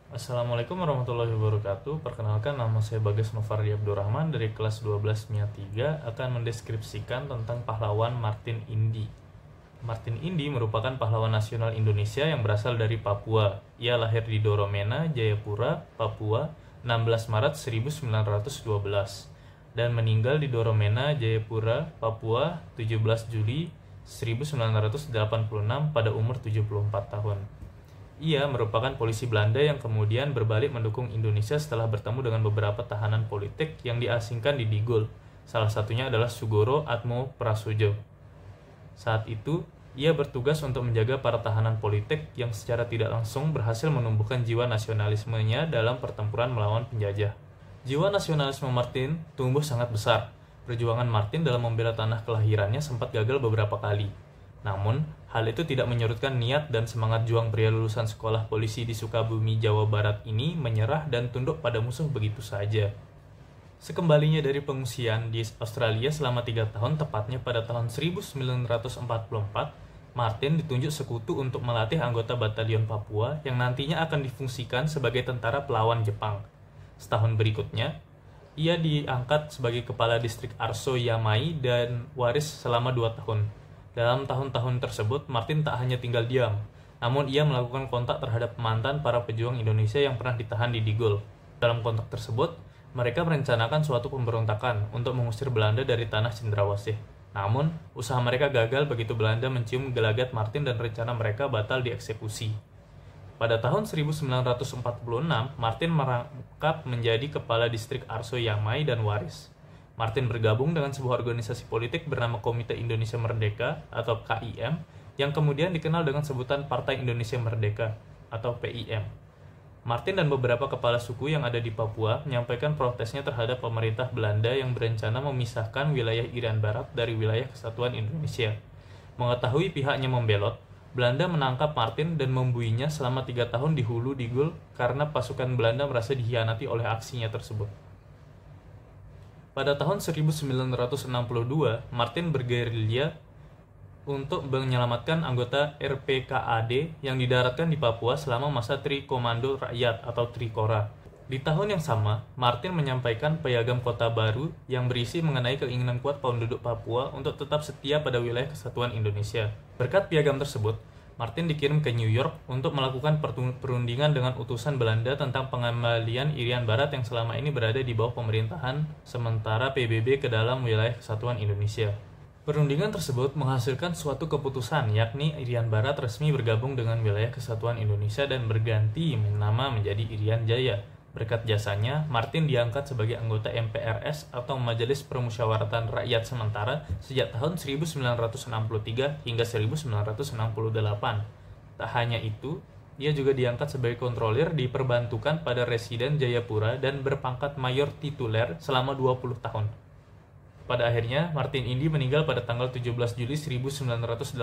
Assalamualaikum warahmatullahi wabarakatuh. Perkenalkan, nama saya Bagas Novardi Abdurrahman dari kelas 12 MIA 3 akan mendeskripsikan tentang pahlawan Martin Indy. Martin Indy merupakan pahlawan nasional Indonesia yang berasal dari Papua. Ia lahir di Doromena, Jayapura, Papua, 16 Maret 1912 dan meninggal di Doromena, Jayapura, Papua, 17 Juli 1986 pada umur 74 tahun. Ia merupakan polisi Belanda yang kemudian berbalik mendukung Indonesia setelah bertemu dengan beberapa tahanan politik yang diasingkan di Digul. Salah satunya adalah Sugoro Atmo Prasojo. Saat itu, ia bertugas untuk menjaga para tahanan politik yang secara tidak langsung berhasil menumbuhkan jiwa nasionalismenya dalam pertempuran melawan penjajah. Jiwa nasionalisme Martin tumbuh sangat besar. Perjuangan Martin dalam membela tanah kelahirannya sempat gagal beberapa kali. Namun, hal itu tidak menyurutkan niat dan semangat juang pria lulusan sekolah polisi di Sukabumi, Jawa Barat ini menyerah dan tunduk pada musuh begitu saja. Sekembalinya dari pengungsian di Australia selama 3 tahun, tepatnya pada tahun 1944, Martin ditunjuk sekutu untuk melatih anggota Batalion Papua yang nantinya akan difungsikan sebagai tentara pelawan Jepang. Setahun berikutnya, ia diangkat sebagai kepala distrik Arso Yamai dan Waris selama 2 tahun. Dalam tahun-tahun tersebut, Martin tak hanya tinggal diam, namun ia melakukan kontak terhadap mantan para pejuang Indonesia yang pernah ditahan di Digul. Dalam kontak tersebut, mereka merencanakan suatu pemberontakan untuk mengusir Belanda dari tanah Cendrawasih. Namun, usaha mereka gagal begitu Belanda mencium gelagat Martin dan rencana mereka batal dieksekusi. Pada tahun 1946, Martin merangkap menjadi kepala distrik Arso Yamai dan Waris. Martin bergabung dengan sebuah organisasi politik bernama Komite Indonesia Merdeka atau KIM yang kemudian dikenal dengan sebutan Partai Indonesia Merdeka atau PIM. Martin dan beberapa kepala suku yang ada di Papua menyampaikan protesnya terhadap pemerintah Belanda yang berencana memisahkan wilayah Irian Barat dari wilayah Kesatuan Indonesia. Mengetahui pihaknya membelot, Belanda menangkap Martin dan membuinya selama 3 tahun di Hulu Digul karena pasukan Belanda merasa dikhianati oleh aksinya tersebut. Pada tahun 1962, Martin bergerilya untuk menyelamatkan anggota RPKAD yang didaratkan di Papua selama masa Tri Komando Rakyat atau Trikora. Di tahun yang sama, Martin menyampaikan piagam kota baru yang berisi mengenai keinginan kuat penduduk Papua untuk tetap setia pada wilayah Kesatuan Indonesia. Berkat piagam tersebut, Martin dikirim ke New York untuk melakukan perundingan dengan utusan Belanda tentang pengembalian Irian Barat yang selama ini berada di bawah pemerintahan sementara PBB ke dalam wilayah Kesatuan Indonesia. Perundingan tersebut menghasilkan suatu keputusan, yakni Irian Barat resmi bergabung dengan wilayah Kesatuan Indonesia dan berganti nama menjadi Irian Jaya. Berkat jasanya, Martin diangkat sebagai anggota MPRS atau Majelis Permusyawaratan Rakyat Sementara sejak tahun 1963 hingga 1968. Tak hanya itu, ia juga diangkat sebagai kontrolir di perbantukan pada Residen Jayapura dan berpangkat mayor tituler selama 20 tahun. Pada akhirnya, Martin Indy meninggal pada tanggal 17 Juli 1986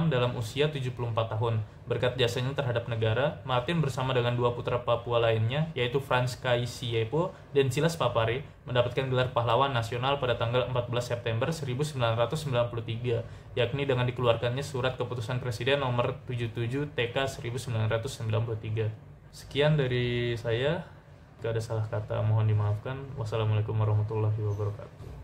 dalam usia 74 tahun. Berkat jasanya terhadap negara, Martin bersama dengan 2 putra Papua lainnya, yaitu Frans Kaisiepo dan Silas Papare, mendapatkan gelar pahlawan nasional pada tanggal 14 September 1993, yakni dengan dikeluarkannya Surat Keputusan Presiden nomor 77 TK 1993. Sekian dari saya. Jika ada salah kata, mohon dimaafkan. Wassalamualaikum warahmatullahi wabarakatuh.